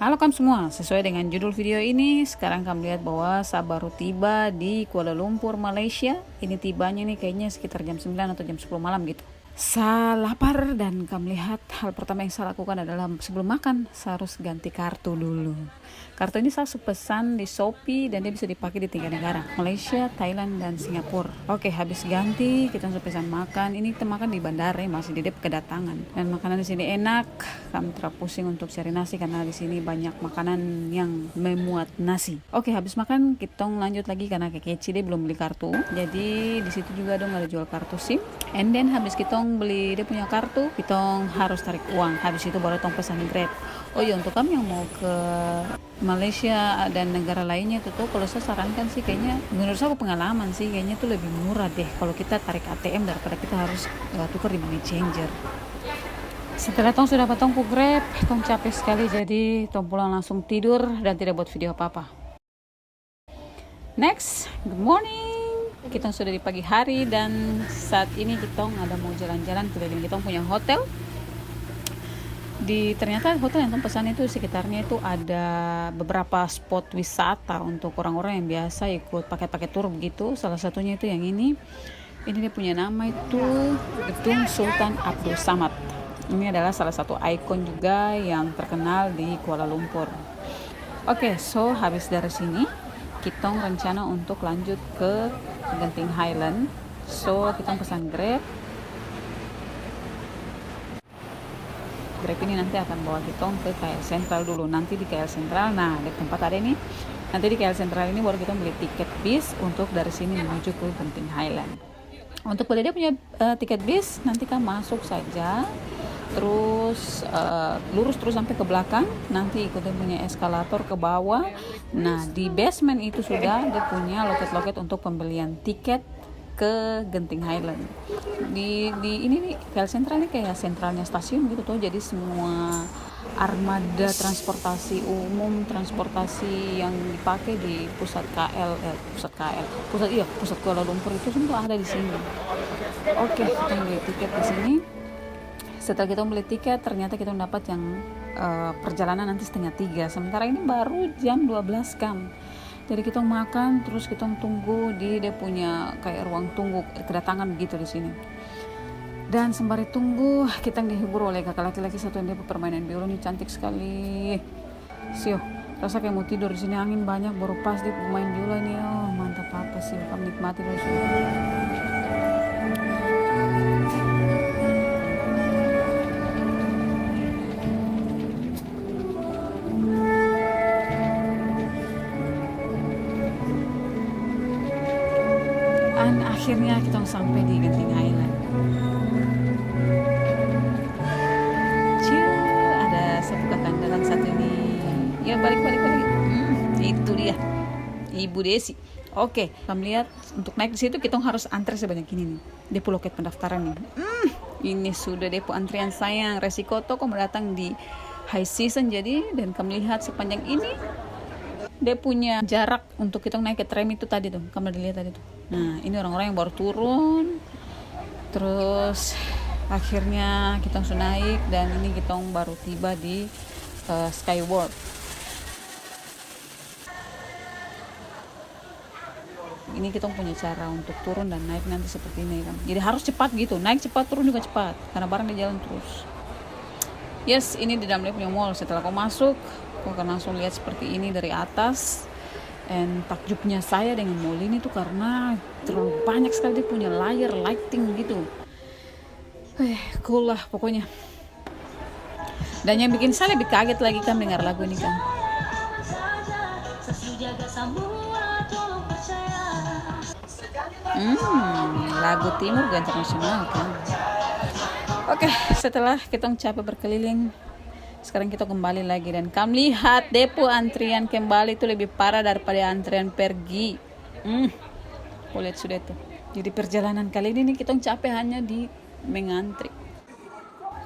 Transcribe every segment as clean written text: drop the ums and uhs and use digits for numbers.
Halo kamu semua, sesuai dengan judul video ini, sekarang kamu lihat bahwa saya baru tiba di Kuala Lumpur, Malaysia. Ini tibanya nih kayaknya sekitar jam 9 atau jam 10 malam gitu. Saya lapar dan kamu lihat hal pertama yang saya lakukan adalah sebelum makan, saya harus ganti kartu dulu. Kartu ini saya pesan di Shopee dan dia bisa dipakai di 3 negara, Malaysia, Thailand, dan Singapura. Oke, habis ganti, kita langsung pesan makan. Ini kita makan di bandara, masih di dep kedatangan. Dan makanan di sini enak, kami terpusing untuk cari nasi karena di sini banyak makanan yang memuat nasi. Oke, habis makan kita lanjut lagi karena kekeci dia belum beli kartu. Jadi di situ juga dong ada jual kartu SIM. And then habis kita beli dia punya kartu, kita harus tarik uang. Habis itu baru tong pesan Grab. Oh iya, untuk kamu yang mau ke Malaysia dan negara lainnya itu tuh kalau saya sarankan sih kayaknya menurut saya pengalaman sih kayaknya tuh lebih murah deh kalau kita tarik ATM daripada kita harus tukar di money changer. Setelah tong sudah potong ku Grab, tong capek sekali jadi tong pulang langsung tidur dan tidak buat video apa-apa. Next, good morning. Kita sudah di pagi hari dan saat ini kita ada mau jalan-jalan keliling. Kita punya hotel. Ternyata hotel yang tong pesan itu sekitarnya itu ada beberapa spot wisata untuk orang-orang yang biasa ikut paket-paket tour begitu. Salah satunya itu yang ini. Ini dia punya nama itu Gedung Sultan Abdul Samad. Ini adalah salah satu ikon juga yang terkenal di Kuala Lumpur. Oke, so habis dari sini kita rencana untuk lanjut ke Genting Highland. So kita pesan Grab. Grab ini nanti akan bawa kita ke KL Sentral dulu. Nanti di KL Sentral, nah di tempat ada ini. Nanti di KL Sentral ini baru kita beli tiket bis untuk dari sini menuju ke Genting Highland. Untuk beli dia punya tiket bis, nanti kan masuk saja, terus lurus terus sampai ke belakang, nanti ikutin punya eskalator ke bawah. Nah di basement itu sudah dia punya loket-loket untuk pembelian tiket ke Genting Highland. Di ini nih KL Sentral ini kayak sentralnya stasiun gitu tuh, jadi semua armada transportasi umum, transportasi yang dipakai di pusat pusat Kuala Lumpur itu semua ada di sini. Oke, kita beli tiket di sini. Setelah kita beli tiket, ternyata kita mendapat yang perjalanan nanti 2:30. Sementara ini baru jam 12 kam. Jadi kita makan, terus kita tunggu dia punya kayak ruang tunggu kedatangan begitu di sini. Dan sembari tunggu, kita dihibur oleh kakak laki-laki satu yang dia permainan biola ini cantik sekali. Sio, rasa kayak mau tidur di sini, angin banyak, baru pas dia main biola ini. Oh, mantap apa sih, kamu nikmati dulu sih. Dan akhirnya kita sampai di Genting Highland. Ada satu kekandalan satu ini. Ya balik. Itu dia, Ibu Desi. Oke, kamu lihat untuk naik di situ kita harus antre sebanyak ini nih. Depo loket pendaftaran nih. Ini sudah depo antrian sayang. Resiko toko mendatang di high season jadi, dan kamu lihat sepanjang ini dia punya jarak untuk kita naik ke tram itu tadi tuh, kamu lihat tadi tuh. Nah ini orang-orang yang baru turun, terus akhirnya kita langsung naik dan ini kita baru tiba di Skyward. Ini kita punya cara untuk turun dan naik nanti seperti ini kan, jadi harus cepat gitu, naik cepat, turun juga cepat karena barang di jalan terus. Yes, ini di dalam dia punya mall. Setelah kau masuk, kau akan langsung lihat seperti ini dari atas. Dan takjubnya saya dengan mall ini tuh karena terlalu banyak sekali dia punya layar lighting gitu. Cool lah pokoknya. Dan yang bikin saya lebih kaget lagi kan dengar lagu ini kan. Lagu timur gak internasional kan. Oke, setelah kita capek berkeliling, sekarang kita kembali lagi dan kamu lihat depo antrian kembali itu lebih parah daripada antrian pergi. Lihat sudah tuh. Jadi perjalanan kali ini kita capek hanya di mengantri.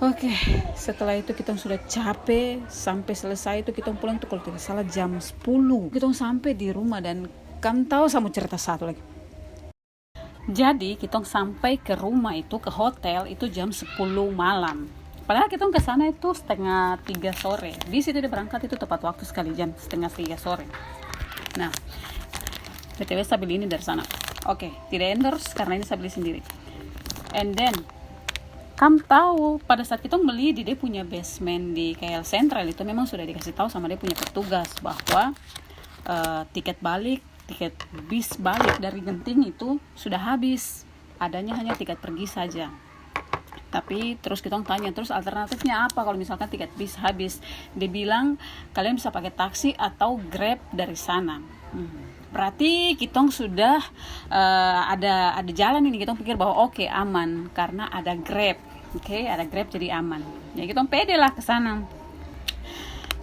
Oke, setelah itu kita sudah capek sampai selesai itu kita pulang tuh kalau tidak salah jam 10. Kita sampai di rumah dan kamu tahu saya mau cerita satu lagi. Jadi kita sampai ke rumah itu, ke hotel itu jam 10 malam. Padahal kita ke sana itu 2:30 sore. Di situ dia berangkat itu tepat waktu sekali, jam 2:30 sore. Nah, BTW saya beli ini dari sana. Oke, tidak endorse karena ini saya beli sendiri. And then kamu tahu pada saat kita beli di dia punya basement di KL Central itu memang sudah dikasih tahu sama dia punya petugas bahwa tiket bis balik dari Genting itu sudah habis. Adanya hanya tiket pergi saja. Tapi terus kita tanya, terus alternatifnya apa kalau misalkan tiket bis habis? Dia bilang kalian bisa pakai taksi atau Grab dari sana. Berarti kita sudah ada jalan ini. Kita pikir bahwa oke, aman karena ada Grab. Oke, ada Grab jadi aman. Ya kita pede lah ke sana.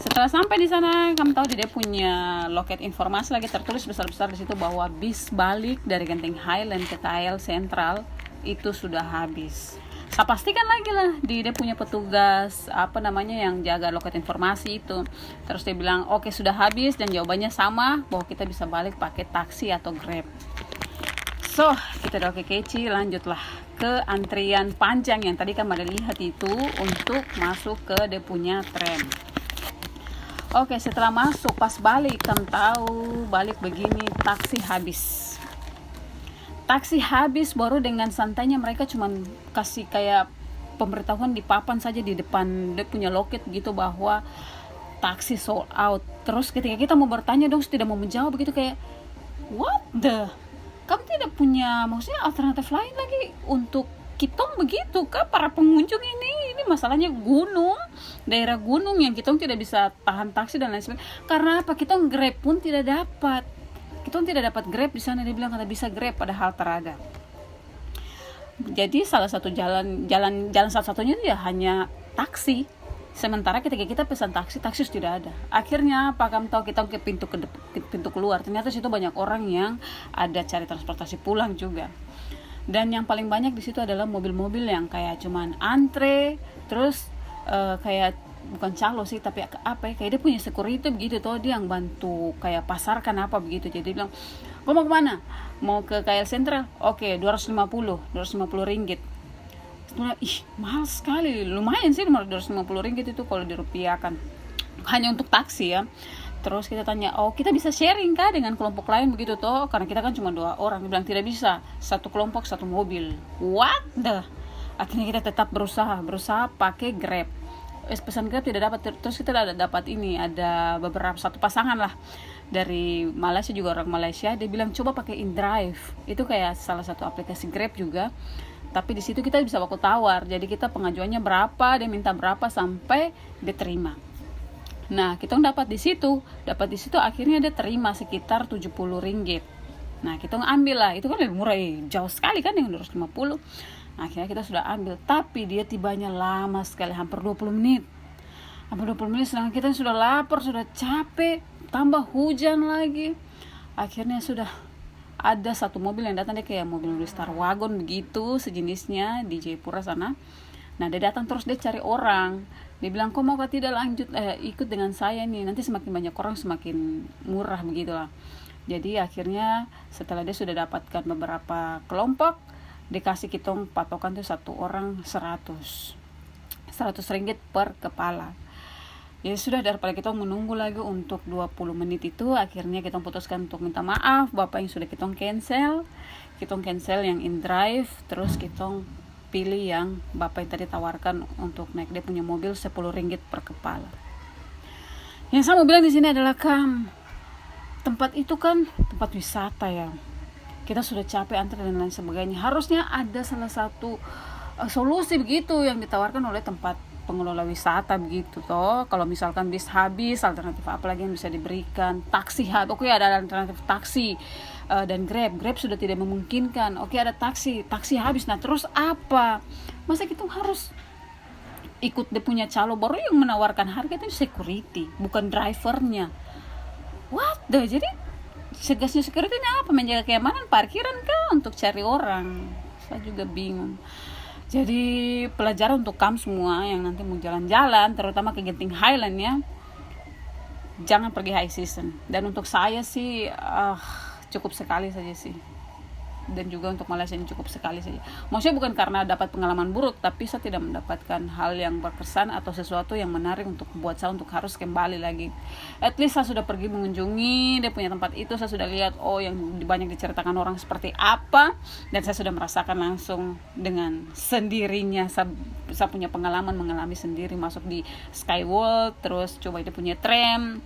Setelah sampai di sana, kamu tahu dia punya loket informasi lagi tertulis besar-besar di situ bahwa bis balik dari Genting Highland ke KL Central itu sudah habis. Saya pastikan lagi lah dia punya petugas yang jaga loket informasi itu. Terus dia bilang oke, sudah habis dan jawabannya sama bahwa kita bisa balik pakai taksi atau Grab. So kita udah keci, lanjutlah ke antrian panjang yang tadi kamu ada lihat itu untuk masuk ke dia punya tram. Oke, setelah masuk pas balik kamu tahu balik begini taksi habis baru dengan santainya mereka cuman kasih kayak pemberitahuan di papan saja di depan dia punya loket gitu bahwa taksi sold out. Terus ketika kita mau bertanya dong tidak mau menjawab begitu kayak what the, kamu tidak punya maksudnya alternatif lain lagi untuk kita begitu kah para pengunjung ini masalahnya daerah gunung yang kita tidak bisa tahan taksi dan lain sebagainya. Karena apa? Kita Grab pun tidak dapat. Kita tidak dapat Grab di sana. Dia bilang kada bisa Grab padahal terada. Jadi salah satu jalan satu-satunya dia hanya taksi. Sementara ketika kita pesan taksi sudah ada. Akhirnya apa kamu tahu kita ke pintu keluar. Ternyata situ banyak orang yang ada cari transportasi pulang juga. Dan yang paling banyak di situ adalah mobil-mobil yang kayak cuman antre, terus kayak bukan calo sih tapi kayak dia punya security begitu toh, dia yang bantu kayak pasarkan apa begitu. Jadi dia bilang kau mau kemana? Mau ke KL Central? Oke, 250 ringgit. Mahal sekali, lumayan sih 250 ringgit itu kalau dirupiahkan hanya untuk taksi ya. Terus kita tanya, kita bisa sharing kah dengan kelompok lain begitu toh? Karena kita kan cuma 2 orang. Dia bilang tidak bisa, satu kelompok satu mobil. What the? Akhirnya kita tetap berusaha pakai Grab. Pesan Grab tidak dapat. Terus kita dapat ada beberapa satu pasangan lah dari Malaysia juga, orang Malaysia. Dia bilang coba pakai InDrive. Itu kayak salah satu aplikasi Grab juga. Tapi di situ kita bisa waktu tawar. Jadi kita pengajuannya berapa, dia minta berapa sampai diterima. Nah, kita dapat di situ akhirnya dia terima sekitar 70 ringgit. Nah, kita ambil lah, itu kan lebih murah, jauh sekali kan dengan 250. Nah, akhirnya kita sudah ambil, tapi dia tibanya lama sekali, hampir 20 menit. Sedangkan kita sudah lapar, sudah capek, tambah hujan lagi. Akhirnya sudah ada satu mobil yang datang, dia kayak mobil Star Wagon begitu sejenisnya di Jayapura sana. Nah, dia datang terus dia cari orang. Dia bilang, kok mau tidak lanjut ikut dengan saya nih, nanti semakin banyak orang semakin murah begitulah. Jadi akhirnya setelah dia sudah dapatkan beberapa kelompok, dikasih kita patokan tuh satu orang 100 ringgit per kepala. Ya sudah, daripada kita menunggu lagi untuk 20 menit itu, akhirnya kita putuskan untuk minta maaf bapak yang sudah kita cancel yang InDrive, terus kita pilih yang bapak yang tadi tawarkan untuk naik dia punya mobil 10 ringgit per kepala. Yang saya mau bilang di sini adalah tempat itu kan tempat wisata ya. Kita sudah capek antri dan lain sebagainya. Harusnya ada salah satu solusi begitu yang ditawarkan oleh tempat pengelola wisata begitu toh. Kalau misalkan bis habis, alternatif apa lagi yang bisa diberikan? Taksi habis, oke ada alternatif taksi. Dan Grab sudah tidak memungkinkan. Oke, ada taksi habis. Nah, terus apa? Masa kita harus ikut dia punya calo baru yang menawarkan harga itu security, bukan drivernya. What the? Jadi segasnya security-nya apa? Menjaga keamanan parkiran kah untuk cari orang? Saya juga bingung. Jadi pelajaran untuk kamu semua yang nanti mau jalan-jalan, terutama ke Genting Highland ya, jangan pergi high season. Dan untuk saya sih cukup sekali saja sih. dan juga untuk Malaysia ini cukup sekali saja. Maksudnya bukan karena dapat pengalaman buruk, tapi saya tidak mendapatkan hal yang berkesan atau sesuatu yang menarik untuk membuat saya untuk harus kembali lagi. At least saya sudah pergi mengunjungi dia punya tempat itu, saya sudah lihat yang banyak diceritakan orang seperti apa, dan saya sudah merasakan langsung dengan sendirinya. Saya punya pengalaman mengalami sendiri masuk di Skyworld, terus coba dia punya tram,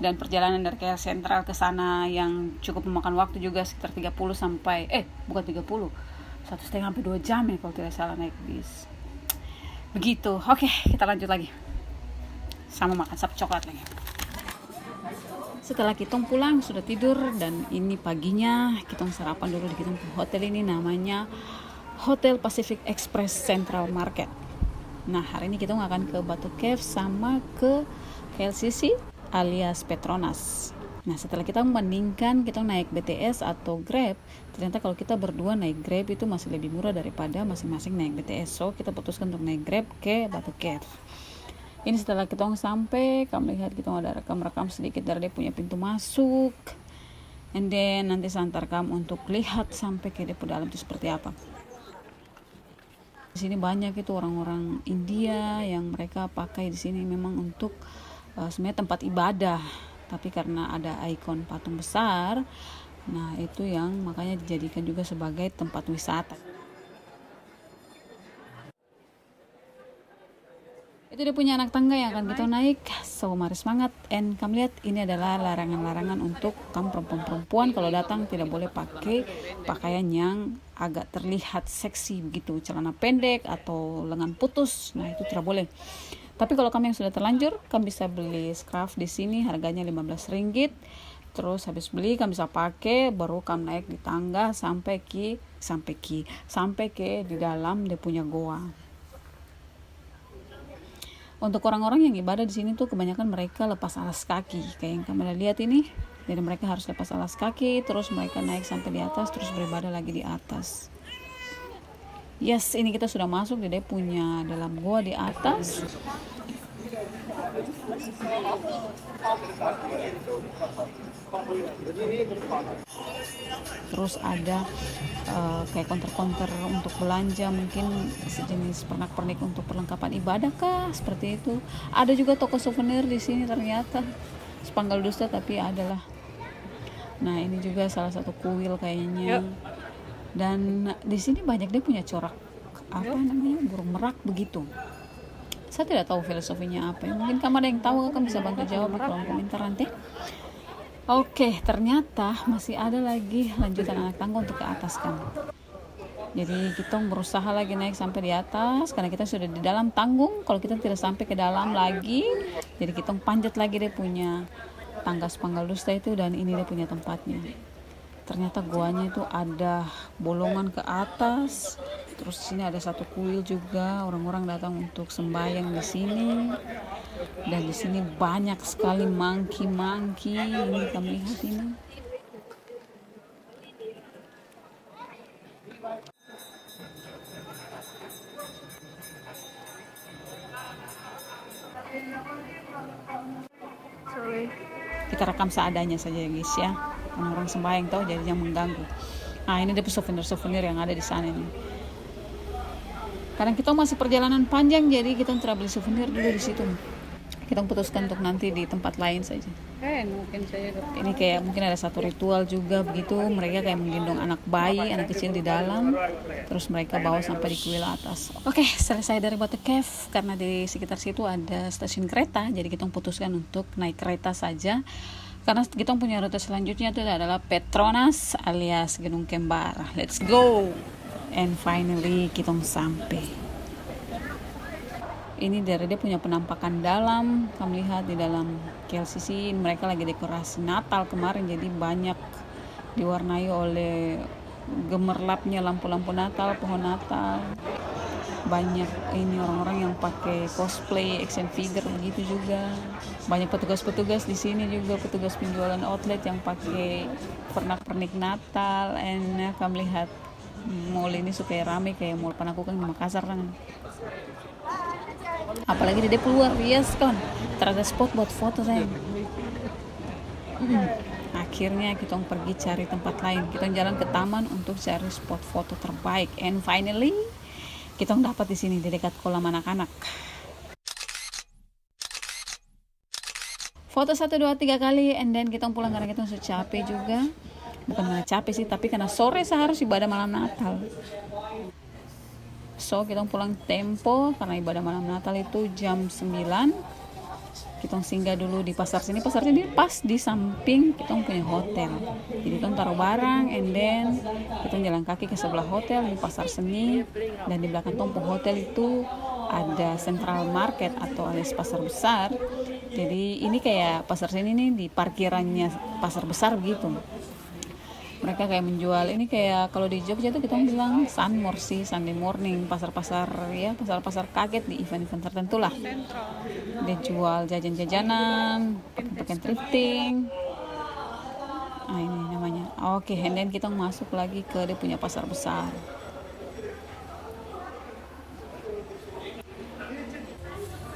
dan perjalanan dari KL Sentral ke sana yang cukup memakan waktu juga sekitar 30 sampai bukan 30, 1,5 sampai 2 jam ya kalau tidak salah naik bis. Begitu. Oke, kita lanjut lagi. Sama makan sap coklat lagi. Setelah kita pulang sudah tidur, dan ini paginya kita sarapan dulu di kita hotel ini, namanya Hotel Pacific Express Central Market. Nah, hari ini kita akan ke Batu Cave sama ke KLCC alias Petronas. Nah, setelah kita membandingkan kita naik BTS atau Grab, ternyata kalau kita berdua naik Grab itu masih lebih murah daripada masing-masing naik BTS. So, kita putuskan untuk naik Grab ke Batu Cave. Ini setelah kita sampai, kamu lihat kita ada rekam-rekam sedikit dari dia punya pintu masuk. And then nanti saya antar kamu untuk lihat sampai ke depo dalam itu seperti apa. Di sini banyak itu orang-orang India yang mereka pakai di sini memang untuk sebenarnya tempat ibadah, tapi karena ada ikon patung besar, nah itu yang makanya dijadikan juga sebagai tempat wisata. Itu dia punya anak tangga yang akan kita naik. So mari semangat. And kamu lihat ini adalah larangan-larangan untuk kamu perempuan-perempuan kalau datang tidak boleh pakai pakaian yang agak terlihat seksi begitu, celana pendek atau lengan putus. Nah itu tidak boleh. Tapi kalau kamu yang sudah terlanjur, kamu bisa beli scarf di sini, harganya RM15. Terus habis beli kamu bisa pakai, baru kamu naik di tangga sampai ke di dalam dia punya goa. Untuk orang-orang yang ibadah di sini tuh kebanyakan mereka lepas alas kaki, kayak yang kamu lihat ini. Jadi mereka harus lepas alas kaki, terus mereka naik sampai di atas, terus beribadah lagi di atas. Yes, ini kita sudah masuk di dia punya dalam goa di atas. Terus ada kayak counter-counter untuk belanja, mungkin sejenis pernak-pernik untuk perlengkapan ibadah kah, seperti itu. Ada juga toko souvenir di sini ternyata, sepanggal dusta tapi adalah. Nah ini juga salah satu kuil kayaknya. Dan di sini banyak dia punya corak burung merak begitu. Saya tidak tahu filosofinya apa ya. Mungkin kamu ada yang tahu, kan bisa bantu jawab di kolom komentar nanti. Oke, ternyata masih ada lagi lanjutan anak tangga untuk ke atas kan. Jadi kita berusaha lagi naik sampai di atas karena kita sudah di dalam tanggung. Kalau kita tidak sampai ke dalam lagi, jadi kita panjat lagi dia punya tangga sepanggal dusta itu, dan ini dia punya tempatnya. Ternyata goanya itu ada bolongan ke atas. Terus di sini ada satu kuil juga, orang-orang datang untuk sembahyang di sini. Dan di sini banyak sekali monkey. Ini kamu lihat ini. Kita rekam seadanya saja guys ya. Orang-orang sembahyang tahu jadi jangan mengganggu. Nah ini dia souvenir yang ada di sana nih. Karena kita masih perjalanan panjang, jadi kita tidak beli souvenir dulu di situ. Kita putuskan untuk nanti di tempat lain saja. Mungkin saya ini kayak mungkin ada satu ritual juga begitu. Mereka kayak menggendong anak bayi, anak kecil di dalam, terus mereka bawa sampai di kuil atas. Oke, selesai dari Batu Cave. Karena di sekitar situ ada stasiun kereta, jadi kita putuskan untuk naik kereta saja. Karena kita punya rute selanjutnya itu adalah Petronas alias Gedung Kembar. Let's go. And finally kita sampai. Ini dari dia punya penampakan dalam. Kamu lihat di dalam KLCC mereka lagi dekorasi Natal kemarin, jadi banyak diwarnai oleh gemerlapnya lampu-lampu Natal, pohon Natal. Banyak ini orang-orang yang pakai cosplay action figure begitu juga. Banyak petugas-petugas di sini juga, petugas penjualan outlet yang pakai pernak-pernik Natal. And kamu lihat mall ini supaya rame kayak mall Panakukang di Makassar kan. Apalagi di Depok luar biasa kan, terada spot buat foto saya. Akhirnya kita pergi cari tempat lain. Kita jalan ke taman untuk cari spot foto terbaik. And finally, kita dapat di sini di dekat kolam anak-anak. Foto 1, 2, 3 kali, and then kita pulang karena kita sudah capek juga. Bukan karena capek sih, tapi karena sore seharus ibadah malam Natal. So kita pulang tempo karena ibadah malam Natal itu jam 9. Kita singgah dulu di pasar sini. Pasar sini pas di samping kita punya hotel. Jadi kita taruh barang, and then kita jalan kaki ke sebelah hotel di pasar seni. Dan di belakang tompo hotel itu ada Central Market atau alias pasar besar. Jadi ini kayak pasar sini nih di parkirannya pasar besar gitu. Mereka kayak menjual ini kayak kalau di Jogja tuh kita bilang Sunmore sih, Sunday morning, pasar-pasar ya, pasar-pasar kaget di event-event tertentu lah. Dia jual jajan-jajanan, pakaian thrifting. Ah ini namanya. Oke, and then kita masuk lagi ke dia punya pasar besar.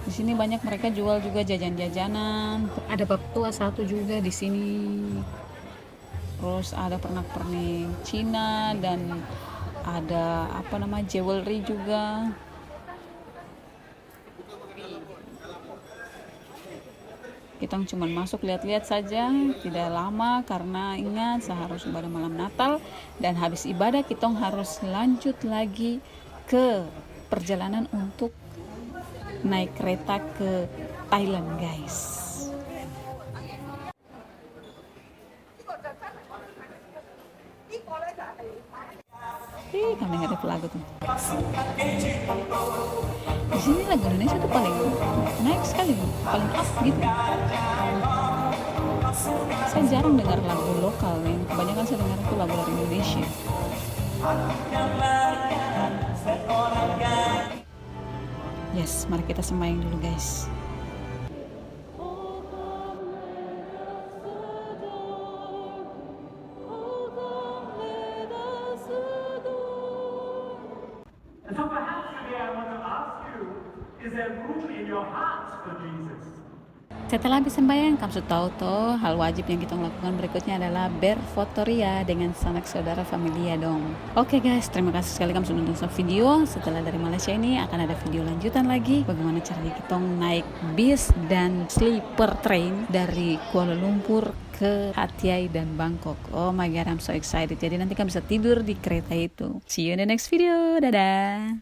Di sini banyak mereka jual juga jajan-jajanan. Ada bab tua satu juga di sini. Terus ada pernak-pernik Cina dan ada jewelry juga. Kita cuma masuk lihat-lihat saja, tidak lama karena ingat seharusnya ibadah malam Natal, dan habis ibadah kita harus lanjut lagi ke perjalanan untuk naik kereta ke Thailand, guys. Kami ada lagu tuh. Di sini lagu Indonesia tuh paling naik sekali, paling up gitu. Saya jarang dengar lagu lokal, yang kebanyakan saya dengar itu lagu dari Indonesia. Yes, mari kita sembahyang dulu, guys. And so perhaps today I want to ask you, is there room in your hearts for Jesus? Setelah habis sembahyang, kamu tahu toh hal wajib yang kita lakukan berikutnya adalah berfotoria dengan sanak saudara familia dong. Oke guys, terima kasih sekali kamu sudah nonton video. Setelah dari Malaysia ini akan ada video lanjutan lagi bagaimana caranya kita naik bis dan sleeper train dari Kuala Lumpur ke Hat Yai dan Bangkok. Oh my god, I'm so excited. Jadi nanti kamu bisa tidur di kereta itu. See you in the next video. Dadah.